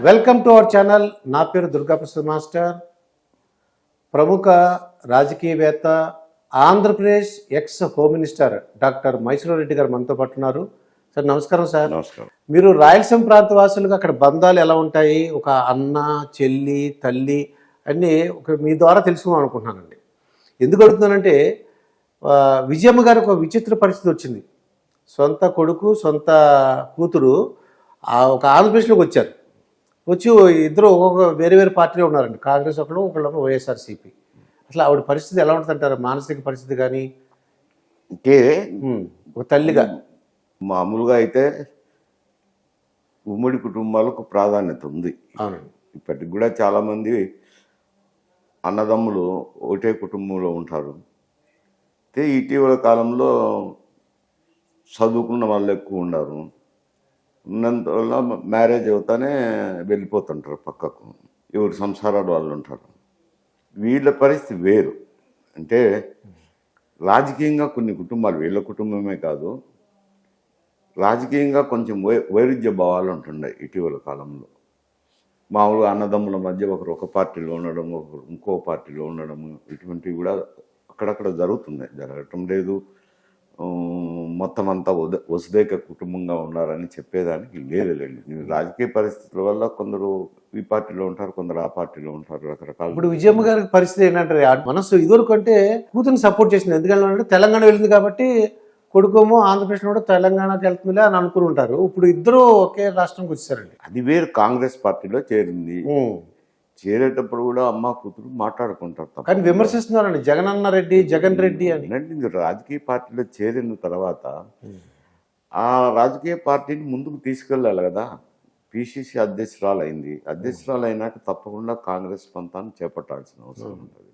Welcome to our channel. నా పేరు Durgaprasad master. ప్రముఖ రాజకీయవేత్త, Andhra Pradesh ex home minister doctor Mysore Reddy గారు మనతో పాటు ఉన్నారు. సార్ నమస్కారం. సార్ నమస్కారం. మీరు రాయలసీమ ప్రాంత వాసులుగా అక్కడ బంధాలు ఎలా ఉంటాయి, ఒక అన్న చెల్లి తల్లి అన్నీ ఒక మీ ద్వారా తెలుసుకుందాం అనుకుంటున్నానండి. ఎందుకు అడుగుతున్నానంటే విజయమ్మ గారికి ఒక విచిత్ర పరిస్థితి వచ్చింది. సొంత కొడుకు సొంత కూతురు ఒక ఆంధ్రప్రదేశ్లోకి వచ్చారు. వచ్చి ఇద్దరు ఒక్కొక్క వేరే వేరే పార్టీలో ఉన్నారండి. కాంగ్రెస్ ఒకళ్ళు వైఎస్ఆర్సీపీ. అసలు ఆవిడ పరిస్థితి ఎలా ఉంటుంది అంటారు, మానసిక పరిస్థితి కానీ? అంటే ఒక తల్లిగా మామూలుగా అయితే ఉమ్మడి కుటుంబాలకు ప్రాధాన్యత ఉంది. అవునండి. ఇప్పటికి కూడా చాలామంది అన్నదమ్ములు ఒకటే కుటుంబంలో ఉంటారు. అయితే ఇటీవల కాలంలో చదువుకున్న వాళ్ళు ఎక్కువ ఉన్నారు. ఉన్నంతవల్ల మ్యారేజ్ అవుతానే వెళ్ళిపోతుంటారు పక్కకు, ఎవరి సంసారాలు వాళ్ళు ఉంటారు. వీళ్ళ పరిస్థితి వేరు. అంటే రాజకీయంగా కొన్ని కుటుంబాలు, వీళ్ళ కుటుంబమే కాదు, రాజకీయంగా కొంచెం వైరుధ్య భావాలు ఉంటున్నాయి ఇటీవల కాలంలో. మామూలుగా అన్నదమ్ముల మధ్య ఒకరు ఒక పార్టీలో ఉండడం, ఒకరు ఇంకో పార్టీలో ఉండడము, ఇటువంటివి కూడా అక్కడక్కడ జరుగుతున్నాయి. జరగటం లేదు, మొత్తం అంతా వసుదైక కుటుంబంగా ఉన్నారని చెప్పేదానికి లేదండి. రాజకీయ పరిస్థితుల వల్ల కొందరు ఈ పార్టీలో ఉంటారు, కొందరు ఆ పార్టీలో ఉంటారు, రకరకాల. ఇప్పుడు విజయమ్మ గారి పరిస్థితి ఏంటంటే, మనసు ఇదివరకు అంటే కూతురుని సపోర్ట్ చేసింది. ఎందుకంటే తెలంగాణ వెళ్ళింది కాబట్టి కొడుకోమో ఆంధ్రప్రదేశ్ కూడా తెలంగాణకి వెళ్తుందిలే అని అనుకుని ఉంటారు. ఇప్పుడు ఇద్దరు ఒకే రాష్ట్రంకి వచ్చారండి. అది వేరు. కాంగ్రెస్ పార్టీలో చేరింది. చేరేటప్పుడు కూడా అమ్మ కూతురు మాట్లాడుకుంటారు. కానీ విమర్శిస్తున్నారండి, జగనన్న రెడ్డి, జగన్ రెడ్డి అని. రాజకీయ పార్టీలో చేరిన తర్వాత ఆ రాజకీయ పార్టీని ముందుకు తీసుకెళ్ళాలి కదా. పిసిసి అధ్యక్షురాలు అయింది. అధ్యక్షురాలు అయినాక తప్పకుండా కాంగ్రెస్ పంతాన్ని చేపట్టాల్సిన అవసరం ఉంటుంది.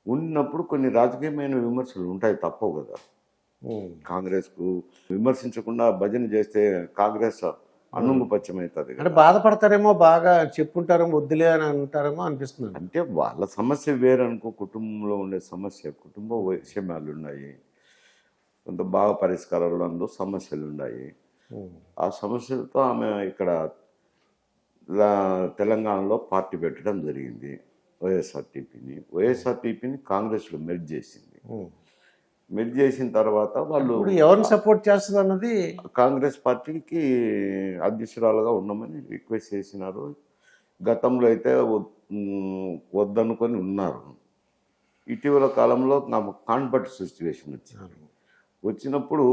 ఉన్నప్పుడు కొన్ని రాజకీయమైన విమర్శలు ఉంటాయి, తప్పవు కదా. కాంగ్రెస్కు విమర్శించకుండా భజన చేస్తే కాంగ్రెస్ అన్నుంగు పచ్చమవుతుంది. అంటే బాధపడతారేమో, బాగా చెప్పుంటారేమో, వద్దులే అని అంటారేమో అనిపిస్తుంది. అంటే వాళ్ళ సమస్య వేరనుకో, కుటుంబంలో ఉండే సమస్య, కుటుంబ వైషమ్యాలు ఉన్నాయి, కొంత బాగా పరిష్కారాలు సమస్యలు ఉన్నాయి. ఆ సమస్యలతో ఆమె ఇక్కడ తెలంగాణలో పార్టీ పెట్టడం జరిగింది. వైఎస్ఆర్టీపీని కాంగ్రెస్లో మెర్జ్ చేసింది. మెర్జ్ చేసిన తర్వాత వాళ్ళు ఎవరిని సపోర్ట్ చేస్తుంది అన్నది, కాంగ్రెస్ పార్టీకి అధ్యక్షురాలుగా ఉండమని రిక్వెస్ట్ చేసినారు. గతంలో అయితే వద్దనుకొని ఉన్నారు. ఇటీవల కాలంలో నాకు కాన్ఫర్ట్ సిచ్యువేషన్ వచ్చినప్పుడు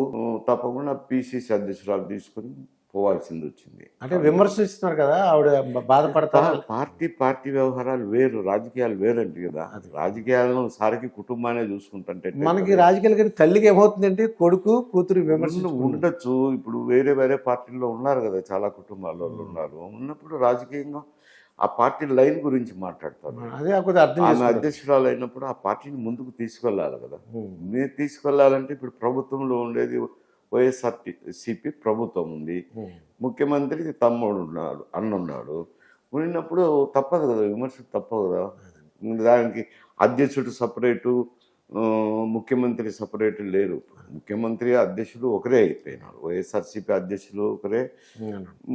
తప్పకుండా పిసిసి అధ్యక్షురాలు తీసుకొని పోవాల్సింది వచ్చింది. అంటే విమర్శిస్తున్నారు కదా, ఆవిడ బాధపడతారు. పార్టీ వ్యవహారాలు వేరు, రాజకీయాలు వేరంటే కదా. రాజకీయాలను సారికి కుటుంబాన్ని చూసుకుంటుంటే మనకి రాజకీయాలు కానీ తల్లికి ఏమవుతుందంటే కొడుకు కూతురు విమర్శలు ఉండొచ్చు. ఇప్పుడు వేరే వేరే పార్టీల్లో ఉన్నారు కదా, చాలా కుటుంబాల్లో ఉన్నారు. ఉన్నప్పుడు రాజకీయంగా ఆ పార్టీ లైన్ గురించి మాట్లాడతారు. అదే ఆమె అధ్యక్షురాలు అయినప్పుడు ఆ పార్టీని ముందుకు తీసుకెళ్ళాలి కదా. మీరు తీసుకెళ్లాలంటే ఇప్పుడు ప్రభుత్వంలో ఉండేది వైఎస్ఆర్సీపీ ప్రభుత్వం ఉంది, ముఖ్యమంత్రికి తమ్ముడు ఉన్నాడు, అన్నున్నాడు. ఉన్నప్పుడు తప్పదు కదా, విమర్శలు తప్పదు కదా. దానికి అధ్యక్షుడు సపరేటు, ముఖ్యమంత్రి సపరేటు లేరు. ముఖ్యమంత్రి అధ్యక్షుడు ఒకరే అయిపోయినారు. వైఎస్ఆర్సీపీ అధ్యక్షులు ఒకరే,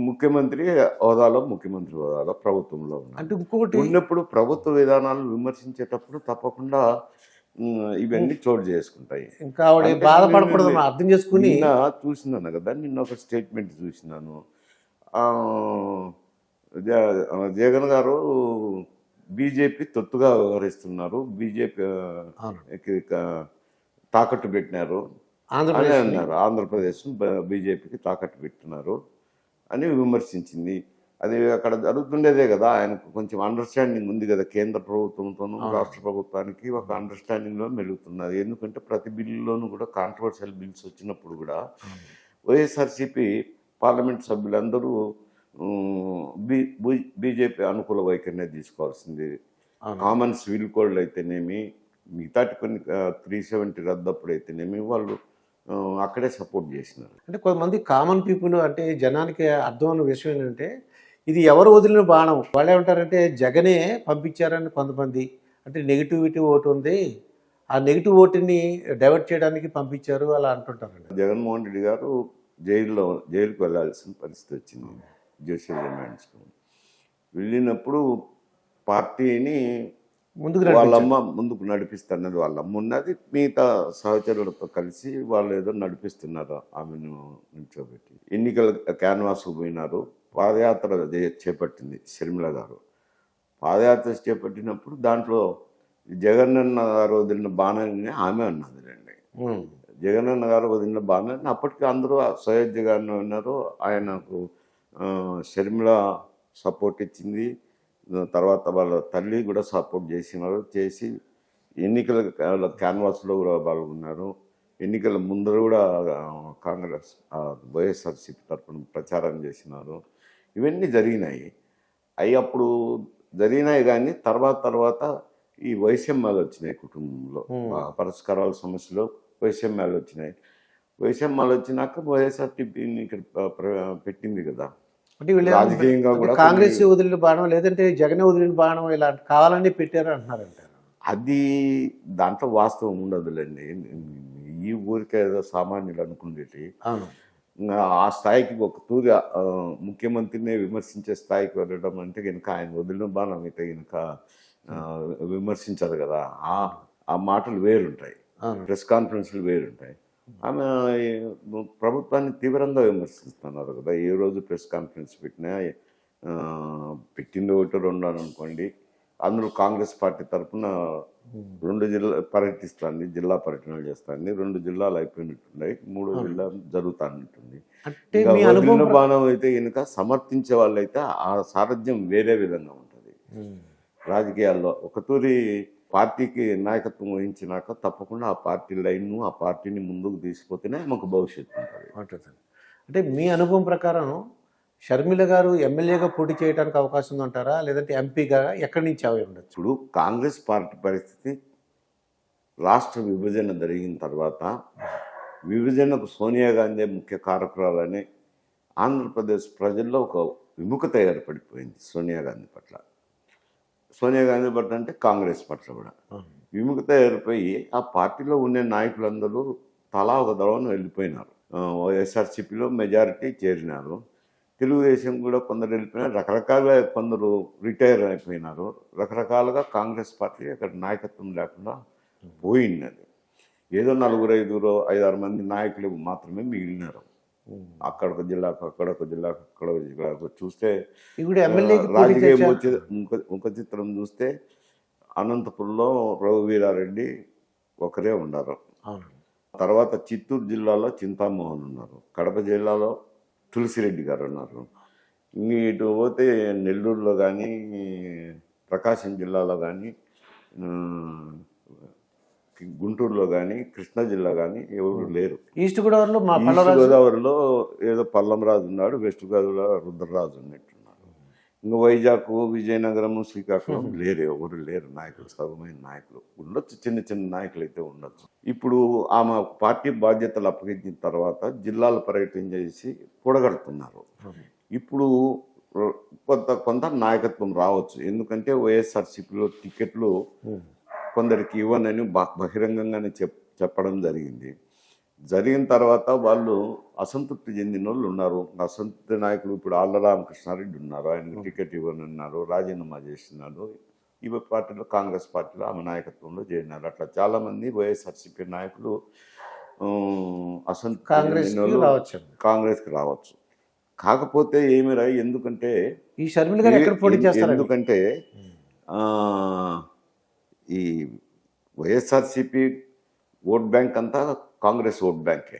ముఖ్యమంత్రి హోదాలో ముఖ్యమంత్రి హోదాలో ప్రభుత్వంలో ఉన్నారు. ఉన్నప్పుడు ప్రభుత్వ విధానాలను విమర్శించేటప్పుడు తప్పకుండా ఇవన్నీ చోటు చేసుకుంటాయి. ఇంకా బాధపడకూడదు, అర్థం చేసుకుని. చూసినాను కదా, నిన్న ఒక స్టేట్మెంట్ చూసినాను. జగన్ గారు బీజేపీ తొత్తుగా వ్యవహరిస్తున్నారు, బీజేపీ తాకట్టు పెట్టినారు అని అన్నారు. ఆంధ్రప్రదేశ్ బీజేపీకి తాకట్టు పెట్టినారు అని విమర్శించింది. అది అక్కడ జరుగుతుండేదే కదా. ఆయనకు కొంచెం అండర్స్టాండింగ్ ఉంది కదా, కేంద్ర ప్రభుత్వంతోనూ రాష్ట్ర ప్రభుత్వానికి ఒక అండర్స్టాండింగ్లో మెలుగుతున్నది. ఎందుకంటే ప్రతి బిల్లులోనూ కూడా కాంట్రవర్షియల్ బిల్స్ వచ్చినప్పుడు కూడా వైఎస్ఆర్సీపీ పార్లమెంట్ సభ్యులందరూ బీజేపీ అనుకూల వైఖరినే తీసుకోవాల్సింది. కామన్ సివిల్ కోడ్లు అయితేనేమి, మిగతాటి కొన్ని 370 రద్దప్పుడు అయితేనేమి వాళ్ళు అక్కడే సపోర్ట్ చేసినారు. అంటే కొంతమంది కామన్ పీపుల్, అంటే జనానికి అర్థమైన విషయం ఏంటంటే, ఇది ఎవరు వదిలిన బాణం. వాళ్ళు ఏమంటారంటే జగనే పంపించారని కొంతమంది, అంటే నెగిటివిటీ ఓటు ఉంది, ఆ నెగిటివ్ ఓటుని డైవర్ట్ చేయడానికి పంపించారు అలా అంటుంటారండి. జగన్మోహన్ రెడ్డి గారు జైలుకు వెళ్ళాల్సిన పరిస్థితి వచ్చింది జ్యుడిషియల్ రిమాండ్స్లో. వెళ్ళినప్పుడు పార్టీని ముందుకు వాళ్ళమ్మ ముందుకు నడిపిస్తున్నది, వాళ్ళమ్మ ఉన్నది, మిగతా సహచరులతో కలిసి వాళ్ళు ఏదో నడిపిస్తున్నారు ఆమెను నిల్చోబెట్టి. ఎన్నికల క్యాన్వాస్ పోయినారు, పాదయాత్ర చేపట్టింది షర్మిల గారు. పాదయాత్ర చేపట్టినప్పుడు దాంట్లో జగనన్న గారు వదిలిన బాణాన్ని ఆమె అన్నది రండి. జగనన్న గారు వదిలిన బాణాన్ని అప్పటికి అందరూ సయోధ్యగానే ఉన్నారు. ఆయనకు షర్మిల సపోర్ట్ ఇచ్చింది, తర్వాత వాళ్ళ తల్లి కూడా సపోర్ట్ చేసి ఎన్నికల క్యాన్వాస్లో కూడా పాల్గొన్నారు. ఎన్నికల ముందర కూడా కాంగ్రెస్ వైఎస్ఆర్సీపీ తరఫున ప్రచారం చేసినారు. ఇవన్నీ జరిగినాయి. అవి అప్పుడు జరిగినాయి, కానీ తర్వాత ఈ వైషమ్యాలు వచ్చినాయి కుటుంబంలో, పరిష్కారాల సమస్యలో వైషమ్యాలు వచ్చినాయి. వైషమ్యాలు వచ్చినాక వైఎస్ఆర్సీపీని ఇక్కడ పెట్టింది కదా. అంటే వీళ్ళు రాజకీయంగా కూడా కాంగ్రెస్ వదిలిన బాణం లేదంటే జగన్ వదిలిన బాణం ఇలా కావాలని పెట్టారు అంటున్నారంటారు. అది దాంట్లో వాస్తవం ఉండదులేండి. ఈ ఊరికే ఏదో సామాన్యులు అనుకునేటి అవును. ఆ స్థాయికి ఒక తూరి ముఖ్యమంత్రిని విమర్శించే స్థాయికి వెళ్ళడం అంటే కనుక ఆయన వదిలిన బాణం అయితే కనుక విమర్శించరు కదా. ఆ మాటలు వేరుంటాయి, ప్రెస్ కాన్ఫరెన్స్లు వేరుంటాయి. ఆమె ప్రభుత్వాన్ని తీవ్రంగా విమర్శిస్తున్నారు కదా. ఏ రోజు ప్రెస్ కాన్ఫరెన్స్ పెట్టింది ఒకటి రెండు అని అనుకోండి. అందులో కాంగ్రెస్ పార్టీ తరఫున 2 జిల్లా పర్యటిస్తుంది, జిల్లా పర్యటనలు చేస్తుంది. 2 జిల్లాలు అయిపోయినట్టున్నాయి, 3వ జిల్లా జరుగుతున్నట్టుంది. వదిలిన బాణం అయితే కనుక సమర్థించే వాళ్ళైతే ఆ సారథ్యం వేరే విధంగా ఉంటుంది రాజకీయాల్లో. ఒక తూరి పార్టీకి నాయకత్వం వహించినాక తప్పకుండా ఆ పార్టీ లైన్ను, ఆ పార్టీని ముందుకు తీసుకుపోతేనే మాకు భవిష్యత్తు ఉంటుంది. అంటే మీ అనుభవం ప్రకారం షర్మిల గారు ఎమ్మెల్యేగా పోటీ చేయడానికి అవకాశం ఉందంటారా, లేదంటే ఎంపీగా ఎక్కడి నుంచి అవి ఉండొచ్చు? ఇప్పుడు కాంగ్రెస్ పార్టీ పరిస్థితి రాష్ట్ర విభజన జరిగిన తర్వాత విభజనకు సోనియా గాంధీ ముఖ్య కారకురాలని ఆంధ్రప్రదేశ్ ప్రజల్లో ఒక విముఖత ఏర్పడిపోయింది సోనియా గాంధీ పట్ల. సోనియా గాంధీ పట్ల అంటే కాంగ్రెస్ పట్ల కూడా విముఖత ఏర్పడి ఆ పార్టీలో ఉండే నాయకులందరూ తలా ఒక దళం వెళ్ళిపోయినారు. వైఎస్ఆర్సీపీలో మెజారిటీ చేరినారు, తెలుగుదేశం కూడా కొందరు వెళ్ళిపోయినారు, రకరకాలుగా కొందరు రిటైర్ అయిపోయినారు. రకరకాలుగా కాంగ్రెస్ పార్టీ అక్కడ నాయకత్వం లేకుండా పోయినది. ఏదో 4-5 మంది నాయకులు మాత్రమే మిగిలినారు. అక్కడొక జిల్లాకు, అక్కడొక జిల్లాకు, అక్కడొక జిల్లాకు చూస్తే రాజకీయం వచ్చే ముఖ చిత్రం చూస్తే అనంతపురంలో రఘువీరారెడ్డి ఒకరే ఉన్నారు. తర్వాత చిత్తూరు జిల్లాలో చింతామోహన్ ఉన్నారు, కడప జిల్లాలో తులసిరెడ్డి గారు ఉన్నారు. ఇటు పోతే నెల్లూరులో కానీ, ప్రకాశం జిల్లాలో కానీ, గుంటూరులో కానీ, కృష్ణా జిల్లా కానీ ఎవరు లేరు. ఈస్ట్ గోదావరిలో ఏదో పల్లంరాజు ఉన్నాడు, వెస్ట్ గోదావరిలో రుద్రరాజు ఉన్నట్టున్నారు. ఇంకా వైజాగ్, విజయనగరం, శ్రీకాకుళం లేరు, ఎవరు లేరు నాయకులు, సగమైన నాయకులు ఉండొచ్చు, చిన్న నాయకులు అయితే ఉండొచ్చు. ఇప్పుడు ఆమె పార్టీ బాధ్యతలు అప్పగించిన తర్వాత జిల్లాలు పర్యటన చేసి కూడగడుతున్నారు. ఇప్పుడు కొంత నాయకత్వం రావచ్చు, ఎందుకంటే వైఎస్ఆర్సీపీలో టికెట్లు కొందరికి ఇవ్వనని బహిరంగంగానే చెప్పడం జరిగింది. జరిగిన తర్వాత వాళ్ళు అసంతృప్తి చెందిన వాళ్ళు ఉన్నారు. అసంతృప్తి నాయకులు ఇప్పుడు ఆళ్ల రామకృష్ణారెడ్డి ఉన్నారు, ఆయనకు టికెట్ ఇవ్వనున్నారు, రాజీనామా చేస్తున్నారు. ఇవి పార్టీలో, కాంగ్రెస్ పార్టీలో ఆమె నాయకత్వంలో చేరినారు. అట్లా చాలామంది వైఎస్ఆర్సీపీ నాయకులు అసంతృప్తి కాంగ్రెస్కి రావచ్చు. కాకపోతే ఏమిరా, ఎందుకంటే ఈ షర్మిల గారు ఎక్కడ పోటీ చేస్తారు? ఎందుకంటే ఈ వైఎస్ఆర్సీపీ ఓట్ బ్యాంక్ అంతా కాంగ్రెస్ ఓట్ బ్యాంకే.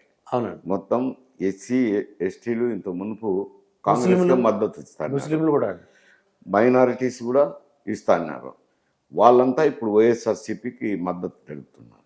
మొత్తం ఎస్సీ ఎస్టీలు ఇంత మునుపు కాంగ్రెస్కి మద్దతు ఇస్తారు, ముస్లింలు కూడా, మైనారిటీస్ కూడా ఇస్తున్నారు. వాళ్ళంతా ఇప్పుడు వైఎస్ఆర్సీపీకి మద్దతు తెలుపుతున్నారు.